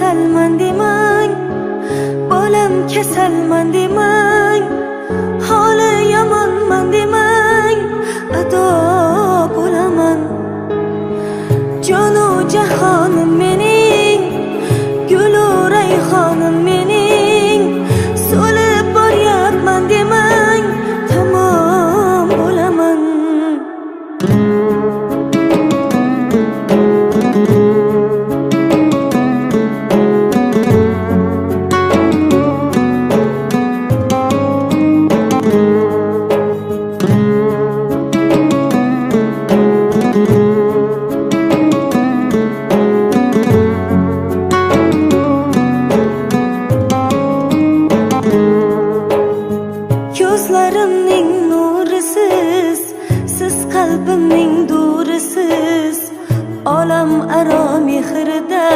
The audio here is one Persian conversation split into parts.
kasalmandi man, bolam kasalmandi man, holi yomonmandi man, ado bo'laman. Jonu jahonim mening, gulu rayhonim mening, so'lib boryapman demang, tamom bo'laman. Ko'zlarimning nurisiz, siz qalbimning durisiz, olam aro mehrida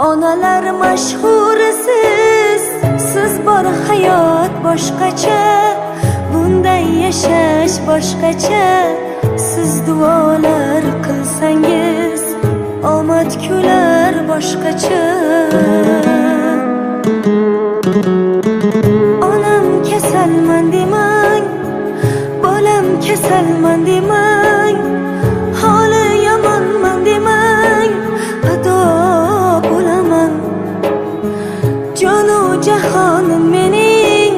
onalar mashhurisiz. Siz bor hayot boshqacha, bunday yashash boshqacha. Siz duolar qilsangiz omad kular boshqacha. Onam kasalmandi man, bolam kasalmandi man, holi yomonmandi man, ado bo'laman. Jonu jahonim mening.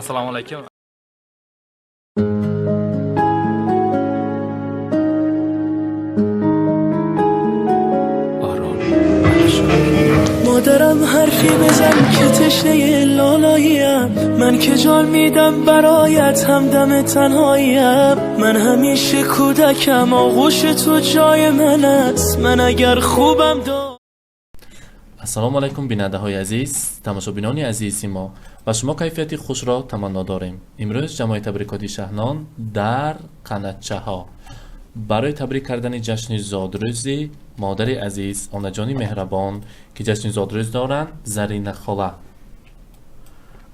Assalomu alaykum. مادرم حرفی بزن که تشنه لالاییم، من که جان میدم برایت همدم تنهاییم. من همیشه کودکم، آغوش تو جای من است، من اگر خوبم السلام علیکم بیننده های عزیز، تماشابینان عزیزی ما و شما کیفیتی خوش را تمنا داریم. امروز جمع تبریکاتی شهنان در قنچه ها برای تبریک کردن جشن زادروزی مادر عزیز آنا جانی مهربان که جشن زادروز دارند، زرینه خاله،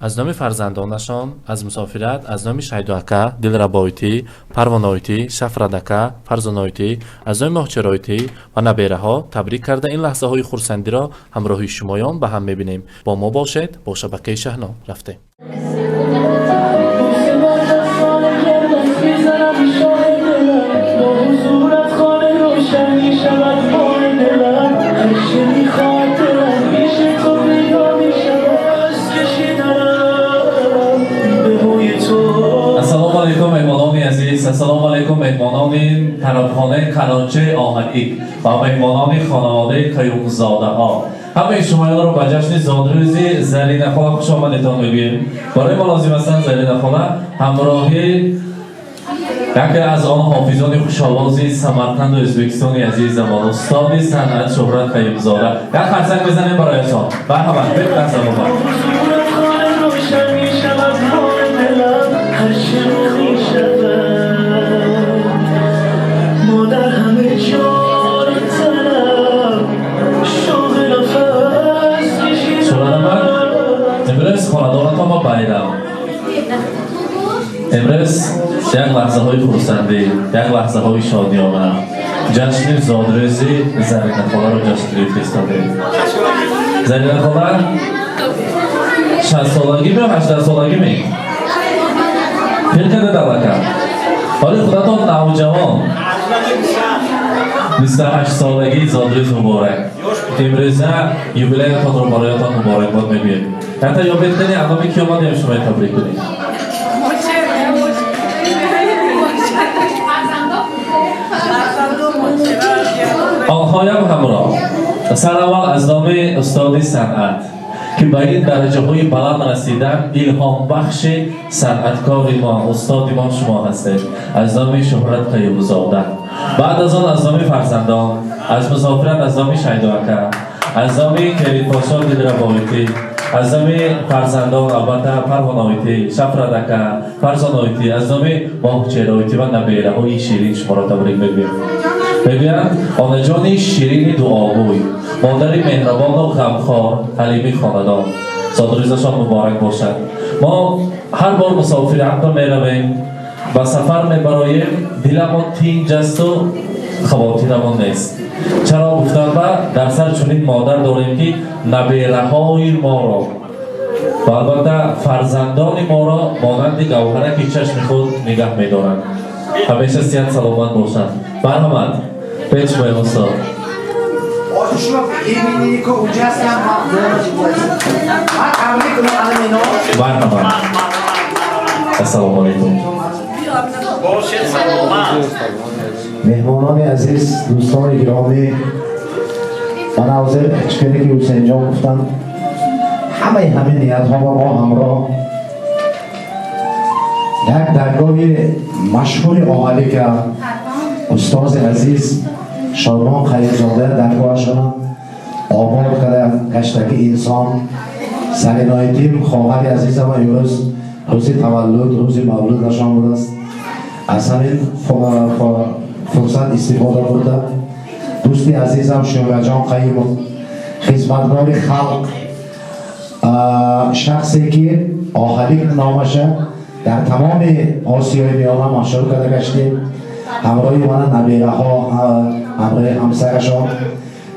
از نام فرزندانشان از مسافرت از نام شایدو اکا، دلربایتی، پروانایتی، شفرد اکا، فرزانایتی، از نام مهچرایتی و نبیره ها تبریک کرده این لحظه های خرسندی را همراهی شمایان به هم میبینیم. با ما باشد، با شبکه شهنان رفته. السلام علیکم مهمانان طرفخانه کلانچه آهدی و مهمانان خانواده قیومزاده ها، همه شمایان رو به جشن زادروزی زرینه خاله خوش آمدید میگوییم. برای ما لازم است زرینه خاله همراهی یکی از آن حافظان خوش‌آوازی سمرقند و ازبکستان عزیز ما، استاد صنعت شهرت قیومزاده، یک خرسنگ بزنیم برایشان. مرحبا، بفرمایید. امروز یک لحظه های خرسندی، یک لحظه های شادیانه، جشن زادروزی زرینه خاله رو جشن فرستادیم. زرینه خاله 60 سالگی می و 18 سالگی می پیرکده دلکه، ولی خودتان نوجوان 28 سالگی زادروز مبارک. امروز یوبیلیتان رو برایتان مبارکباد میگوییم. حتی یابید کنی اقامی که آمدیم شما تبریک کنید. آنها هم همراه سر اول از نام استاد صنعت که به این درجه های بلند رسیدن، الهام بخش صنعتکار ما، استاد ما شما هستید، از نام شهرت قیومزاده. بعد از آن از نام فرزندان، از مسافرت از نام شایدو اکا، از نام کریم پاشا دلربایتی، از نام فرزندان البته پروانایتی، شفرد اکا، فرزانایتی، از نام مهچرایتی و نبیره های شیرین شما را تبریک میگویم. میگویند آنا جان شیرین دعاگوی، مادر مهربان و غمخوار حلیمی خاندان، زادروزشان مبارک باشد. ما هر بار مسافرت میرویم و سفر میبراییم، دلمان تنگ است و خواطرمان نیست. چرا گفتم در سر چنین مادر داریم که نبیره‌های ما را و البته فرزندان ما را مانند گوهره که چشم خود نگه می‌دارند. همیشه صحت سلامت باشند. مرحمت. پیچ باید استاد. مرحبا. السلام علیکم. مهمانان عزیز، دوستان گرامی، من حاضر چکری که حسین جان گفتم همه نیت ها با ما همراه یک درگاه مشهور آمده که استاد عزیز شادمان خیرزاده درگاهشان آباد کرده کشتکی انسان سرینایتیم خواهر عزیزم امروز روز تولد روز مولود نشان بوده است. از همین فرصت استفاده بوده دوستی عزیزم شورجان قیم خدمتگار خلق شخصی که آخرین نامشه در تمام آسیای میانه مشهور کرده گشتیم همراه من نبیره ها همراه همسرشان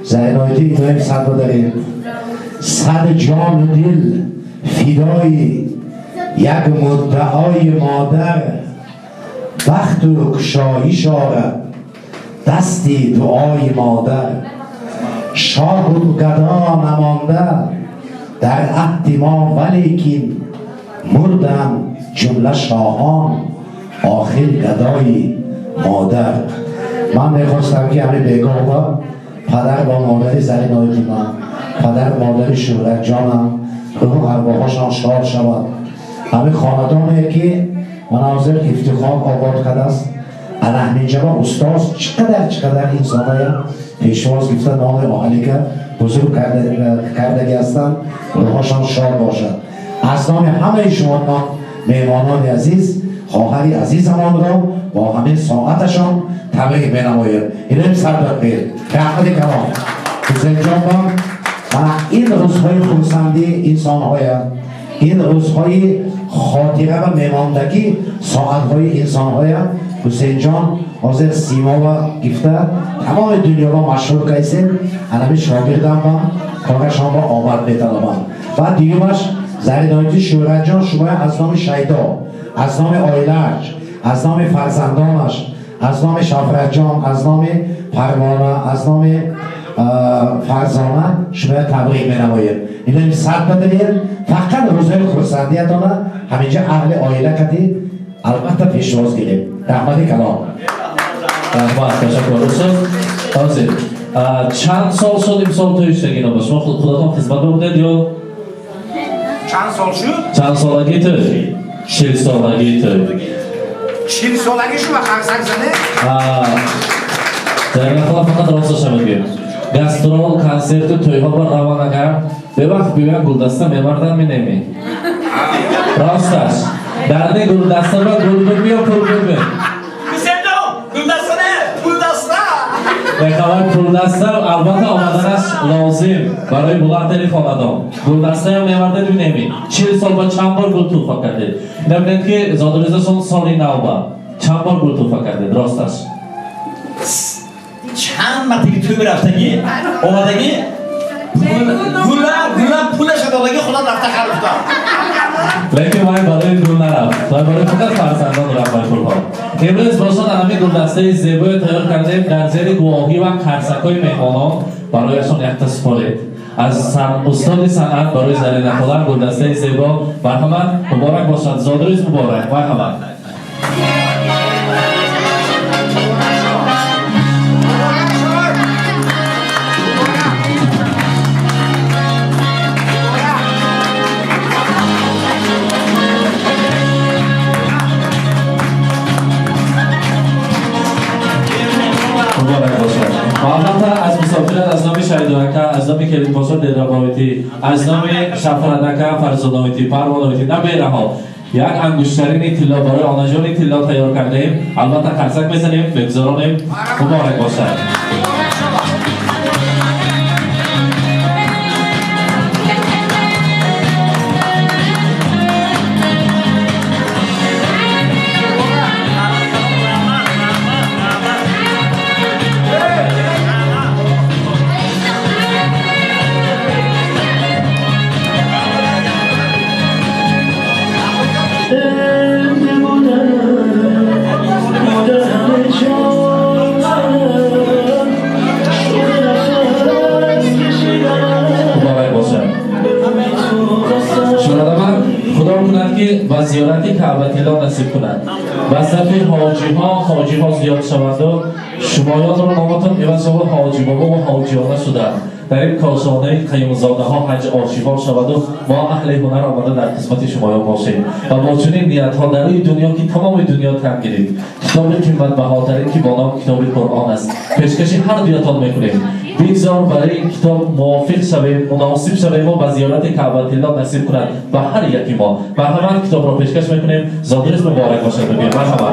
زینایتی ایدایم صد بداریم صد جان و دل فدای یک مدعای مادر بخت و کشایی شاره دستی دعای مادر شاه و گدا نمانده در عهد ما ولیکن مردم جمله شاهان آخر گدای مادر. من میخواستم که همه بگاه پدر با مادر زرینایتی من پدر مادر شورت جانم روح ارواحشان شاد شود. همه خاندانه که مناظر افتخار آباد کرده است الهمینجا استاد چقدر انسانهای پیشواز گفته نام آهلی که بزرگ کردگی هستند روحشان شاد باشد. از نام همه شما مهمانان عزیز خواهری عزیزمان را با همین ساعتشان تبریک بنمایم. اینم سر در خیر رحمت کلام حسین جان و این روزهای خورسندی انسانهای این روزهای خاطره و میماندگی ساعتهای انسانهای حسین جان حاضر سیما و گفته تمام دنیا را مشهور کردیم. انمی شاگردم و کارشان را آمد میتنابم و دیگرش زرینایتی شورت جان شما از نام شیدا از نام آیلج از نام فرزندانش از نام شفرت جان از نام پروانه از نام فرزانه شما تبریک بنمایم. اینو صد بداریم فقط روزهای خورسندیتانه همینجا اهل آیله کردی البته پیشواز گیریم. رحمت کلام. رحمت تشکر استاد. چند سال شد امسال توی اشتگینا با شما خودتان خدمت بودید یا چند سال شد؟ چند سالگی توی 40 سالگی توی 40 سالگی شما خرسک زنه؟ در نخلا فقط راستش بگیم گسترول کنسرت توی ها بر روانه کرد به وقت بیوین گلدسته میمردن می نمی راستش در نه گلدسته با گلدون بیا پول ببین بخواه گلدسته البته آمدنش لازم برای بلندتری خاندان گلدسته هم میمرده دو نمی 40 سال با چند بار گل توفا کردید نبینید که زادوریزشون سالی نوبه چند بار گل توفا کردید راستش چند مرتبه توی برفتگی آمدگی گلم پولش دادگی خودم رفته خرفتم لیکن باید برای گل نرفت باید برای فقط فرزندان رفت باید پول امروز باشد همین گلدسته زیبای تیار کردیم در زیر گواهی و کرسکای مهمانان برایشان یک تصفالید از استاد صنعت برای زرین اخوالر گلدسته زیبا مرحمت مبارک باشد زادروز مبارک مرحمت. از مسافرت از نام شهیدانکه از نام کریم پاسا دیدرابایتی از نام شفردکه فرزادایتی پروانایتی نبیره ها یک انگشترین طلا برای آنجان طلا تیار کرده ایم البته خرسک میزنیم بگذارانیم مبارک باشد. نصیب کند. و صرف حاجی ها زیاد شوند و شمایان را نامتان عوض شود حاجی بابا و حاجیانه شده. در این کاشانه قیمزاده ها حج آشیفا شود و ما اهل هنر آمده در قسمت شمایان باشیم و با چنین نیت ها در این دنیا که تمام دنیا تن گیرید. کتاب قیمت بهاترین که با نام کتاب قرآن است پیشکش هر دیاتان میکنیم. بگذار برای این کتاب موافق شویم، مناسب شویم و به زیارت کعبه الله نصیب کند و هر یکی ما مرحبا کتاب را پیشکش میکنیم. زادروز مبارک باشد. بگیم مرحبا.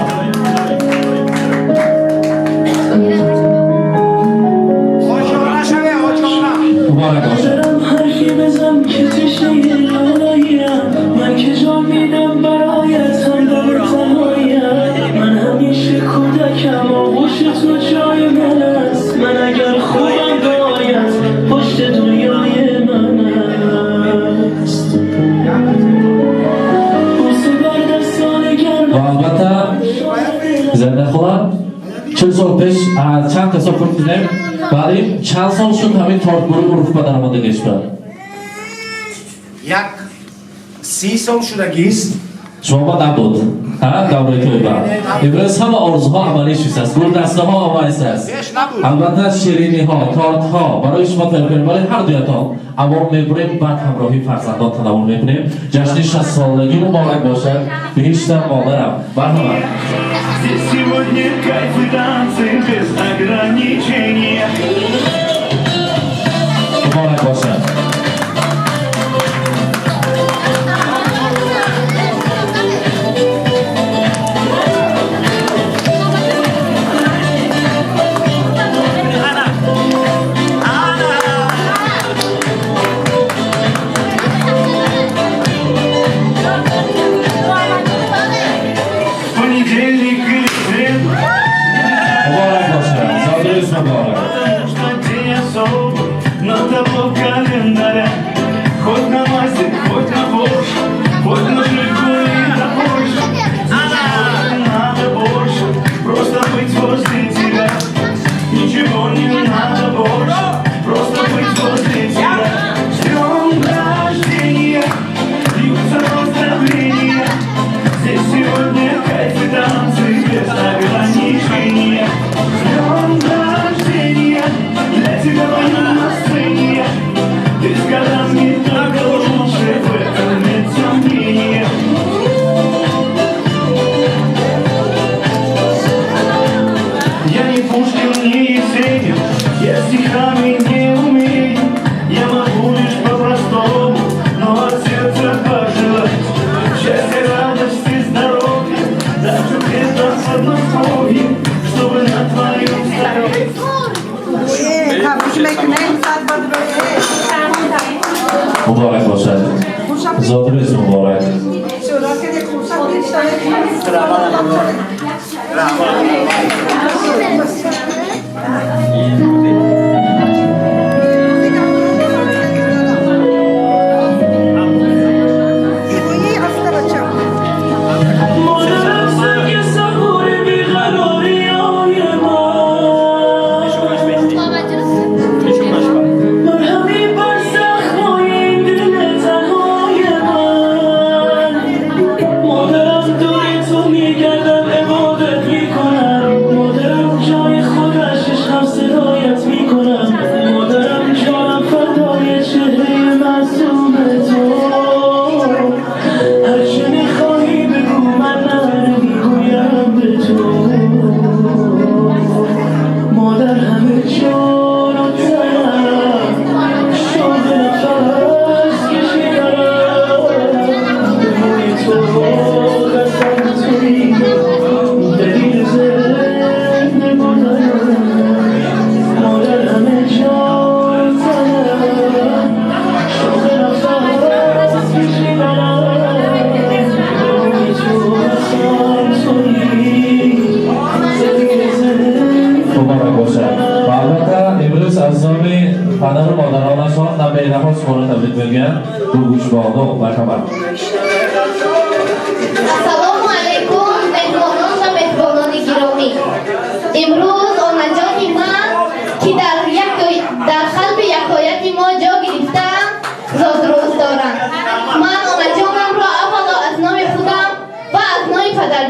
مبارک باشد. حرفی بزن که تشنه لالاییم، من که جان میدم برایت همدم تنهاییم. من همیشه کودکم آغوش تو جای من است. من اگر خوبم باید پشت دنیای من است. بوسه بر دستان گرم و البته زنده خودم 40 سال پیش چند تصافر دیدیم برای چند سال شد همین تارت گروه روف بدن آمادگیش برد. یک 30 سال شدگیست. شما با نبود دوره توی برد امروز همه آرزوها عملی شیست است. گل دسته ها آمایست است. البته شیرینی ها تارت ها برای شما تایید کنیم برای هر دویتان عوام میبریم بعد همراهی فرزندان تناول میکنیم. جشن 60 سالگی مبارک باشد. بهشتم مادرم مرحبا. Здесь сегодня кайф и танцы без ограничения. مبارک باشد. Понедельник или среда, مبارک باشد. زادروز مبارک. потому что день особый, но того календаря. Хоть на массе, хоть на борщ, хоть на жильку и на борщ. Надо больше, просто быть возле тебя. Ничего не надо больше, просто быть возле тебя. С днем рождения, льются поздравления. Здесь сегодня кайф и танцы без ограничения. С днем рождения, для тебя мое настроение. Ты с годами только лучше, в этом нет сомнения. Я не Пушкин, не Есенин, я стихами не умею. Я могу лишь по-простому, но от сердца пожелать счастья, радости, здоровья, даже где-то в Подмосковье, чтобы на твоем здоровье. مبارک باشد. زادروز مبارک. مادرم سنگ صبور بیقراری های مرهمی بر زخمای این دل تنهای من. مادرم دور تو میگردم عبادت میکنم. مادرم جای خودش عشقم صدایت میکنم. مادرم جانم فدای چهره معصوم تو. هرچه میخواهی بگو من نمیگویم به تو. مادر همه جان و تنم شد نفس کشیدم. به روی تو قسم توی دلیل زنده بودم. مادر همه جان و تنم شد نفس کشیدم. به روی تو قسم توی دلیل زنده مبارک باشد. و البته امروز از نام پدر و مادرانشان نبیره ها سخورا تبریک میگن. رو گوش بادا و مرحبا. السلام علیکم مهمانان و مهمانان گرامی. امروز آنجایی من که در قلب یکایک ما جا گرفتم زادروز دارم. من آنجانم را اولا از نام خودم و از نام پدر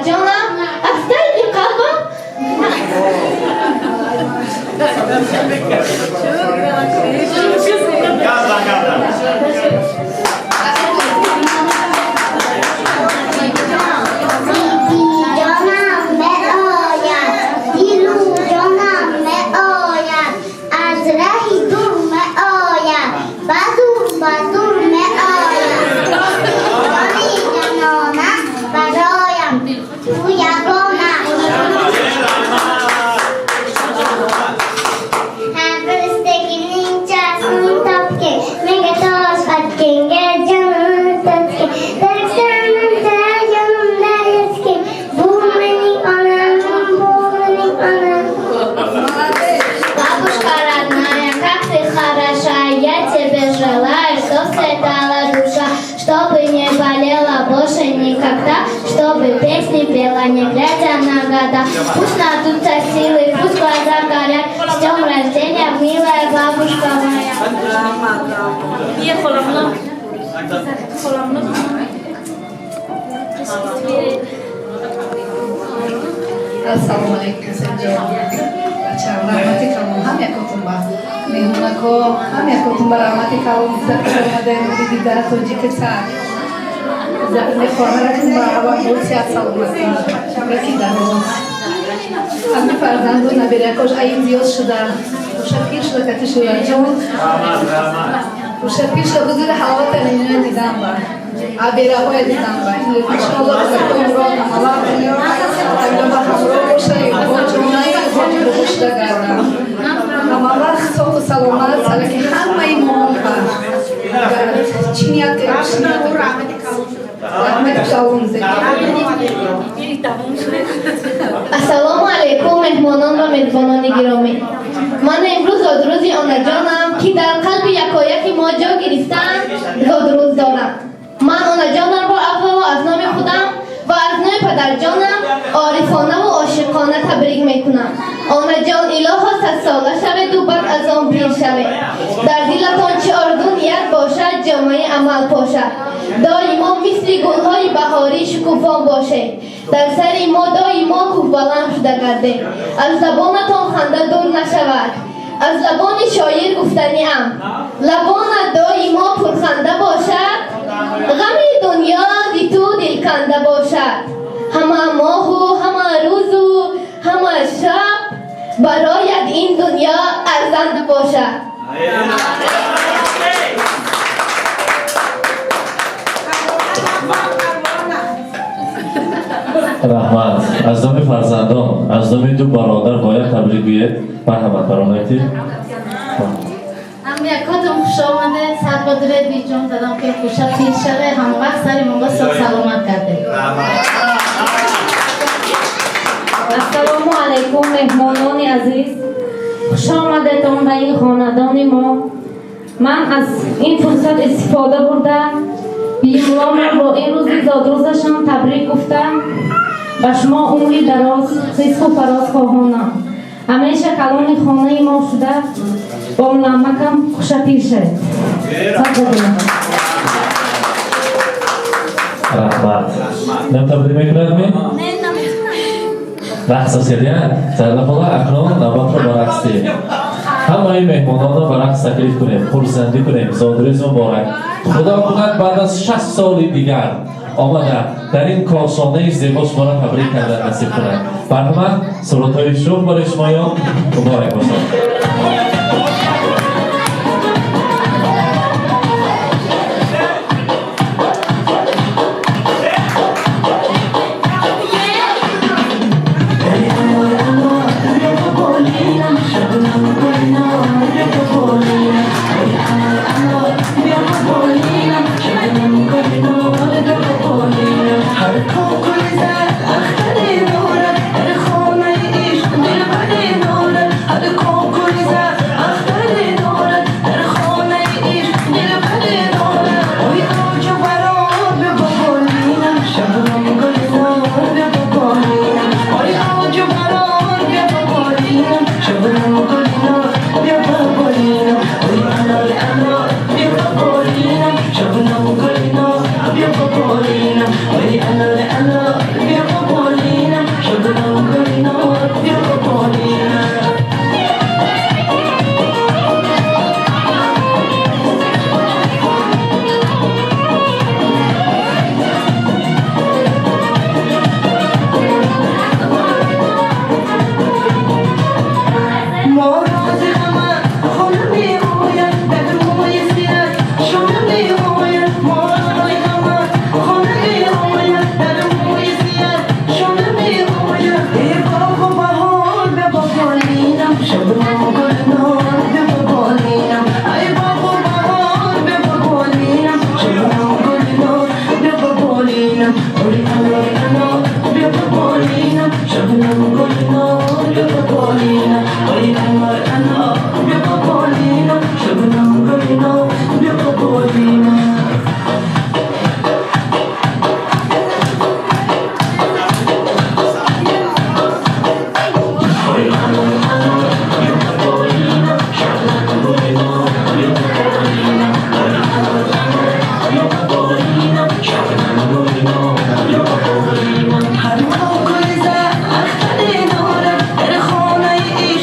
Чтобы не болела больше никогда, чтобы песни пела, не глядя на года. Пусть надутся силы, пусть глаза горят. С днем рождения, милая бабушка моя. Assalomu alaykum senjon. Bacham rahmati kalom hamma kotumba. Mehmonako hamma kotumba rahmati kalom zakarmadan didar Tojikistan. Zakhne khonaratumba wa bolsi assalomu alaykum. Daroz. Hamma farzando nabirakosh ayim ziyod shida. Ushakir shida katish jon. Ushakir shida huzur halawat alina didam ba. Abira hoya didam ba. Inshallah zakom ro Allah dunyo. Agaba hamro boshay bojonay bosh dagara. Amalar sog salomat salaki hamma imon ba. Chiniyat rahmat kalom Assalomu alaykum mehmonon va mehmononi giromi. Man imruz zodruzi onajonam ki dar qalbi yakoyaki mo jo giriftan zodruz doram. Man onajonam ro avvalo az nomi khudam va az nomi padarjonam orifona va oshiqona tabrik mekunam. Onajon iloho sasola shave du bad az on pir shave. Dar dilaton chi ordu niyat boshad jomai amal poshad. Doimo misli gulhoi bahori shukufon boshe. Dar sari mo doimo kufbalam shuda garde. Az labonaton khanda dur nashavad. Az laboni shoir guftani am. Labona doimo purkhanda boshad. Ghami dunya ditu dilkanda boshad. Hama mohu, hama ruzu, hama shab. Baroyad in dunya arzand boshad. رحمت از نام فرزندان از نام دو برادر باید تبریک گوید. مرحمت برامتی هم یکاتون خوش آمده صد با درد بیجون دادم که خوشت پیر شده هم وقت سری موقع سلامت کرده. السلام علیکم مهمانان عزیز، خوش آمدتون به این خاندان ما. من از این فرصت استفاده بردم بیملام با این روزی زادروزشان تبریک گفتم. به شما عمری دراز رزق و فراز خواهانم. همیشه کلان خانه ما شده با نمکم خوش پیر شد. رحمت نم تبریک میکنم می؟ رقص سریعت زرده خدا اکنون نوبت رو برقص دیم. همه این مهمانان رو برقص تکلیف کنیم، خورسندی کنیم، زادروز مبارک. خدا کند بعد از 60 سال دیگر آمده در این کاشانه زیبا شما را تبریک کرده نصیب کنند. برحمت سرودهای شوق برای شمایان مبارک باشد. Hadi بالينا وين عمر أنا بيبقى بالينا شبنا قلنا بيبقى بالينا هر موقع زد اختری داره در خانه ایش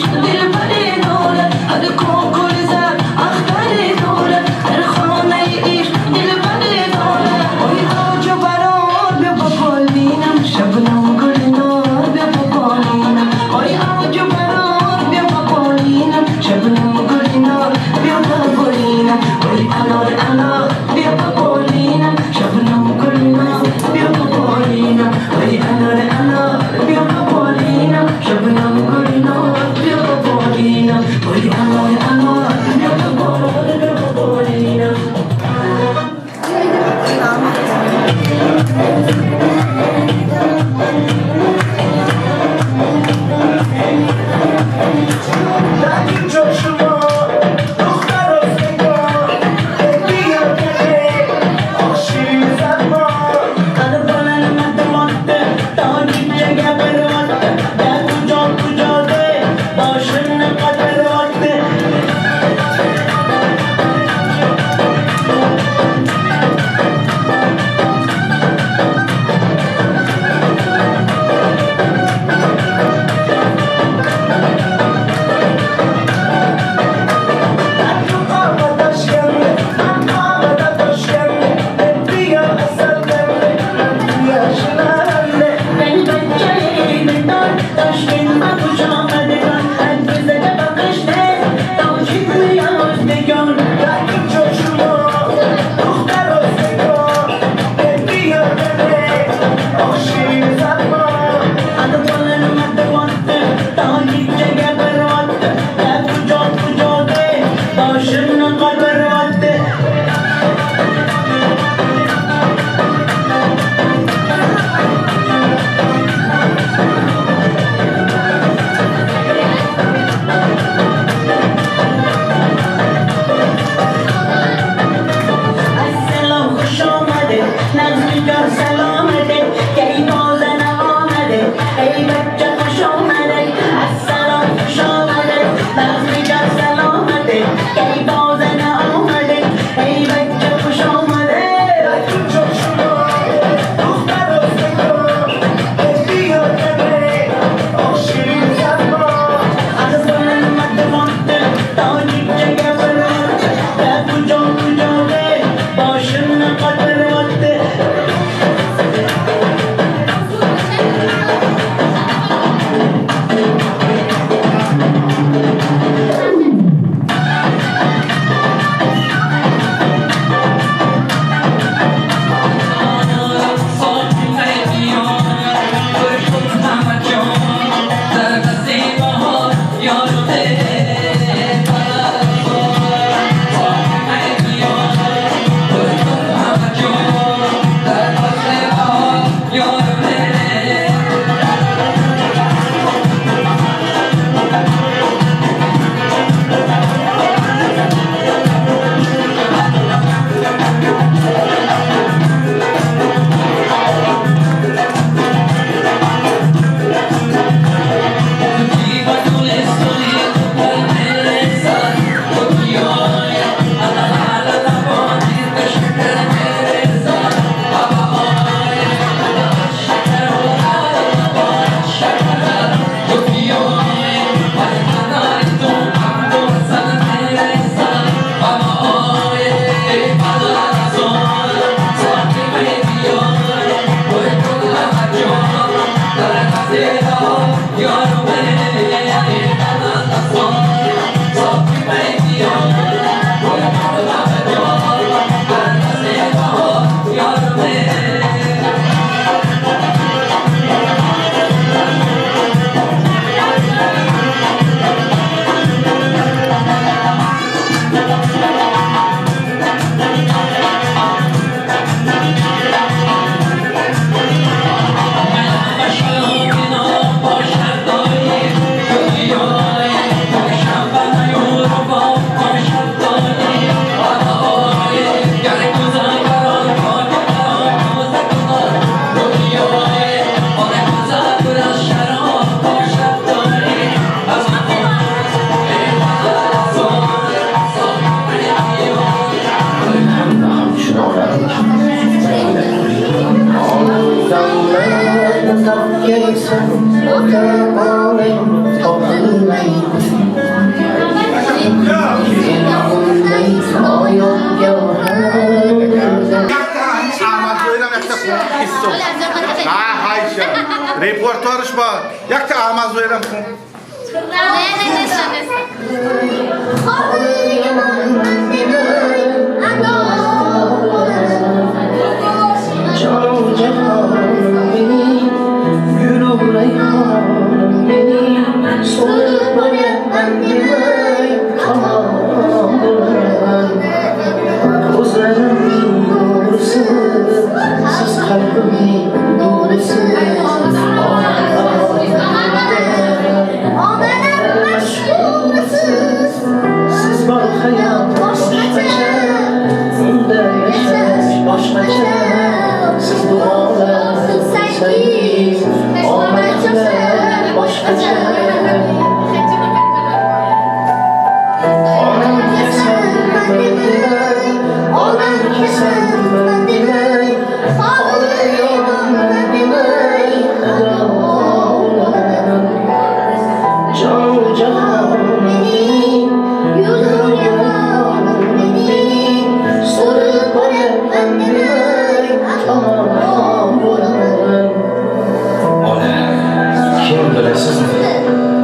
Repertuarış var. Yak da amaz verim kın.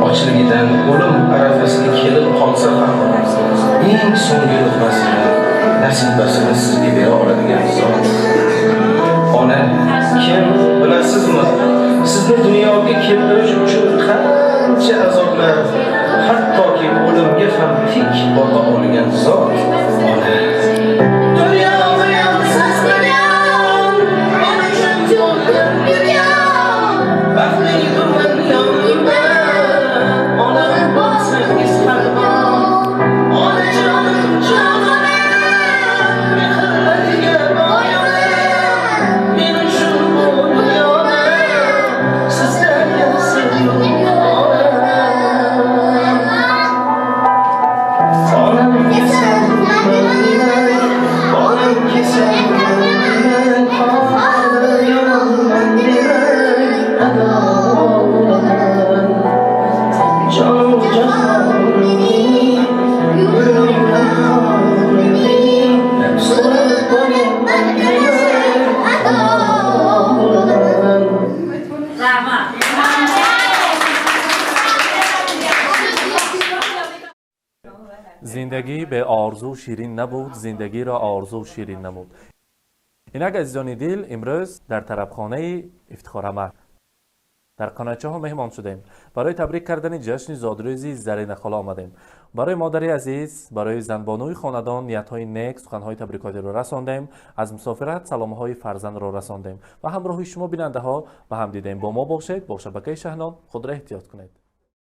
Ochligidan o'lim arafasiga kelib qolsa ham eng so'nggi luqmasini nasibasini sizga bera oladigan zot. Ona, kim bilasizmi? Sizni dunyoga keltirish uchun qancha azoblar, hattoki o'limga ham tik boqa olgan zot. Ona, زندگی به آرزو شیرین نبود، زندگی را آرزو شیرین نمود. اینک عزیزان دل، امروز در طربخانه افتخار احمد در قناچه ها مهمان شدیم. برای تبریک کردن جشن زادروزی زرین خاله آمدیم. برای مادری عزیز، برای زنبانوی خاندان نیت‌های نیک، سخن‌های تبریکاتی را رساندیم. از مسافرت سلام‌های فرزند را رساندیم و همراه شما بیننده ها به هم دیدیم. با ما باشید. با شبکه شهنان خود را احتیاط کنید.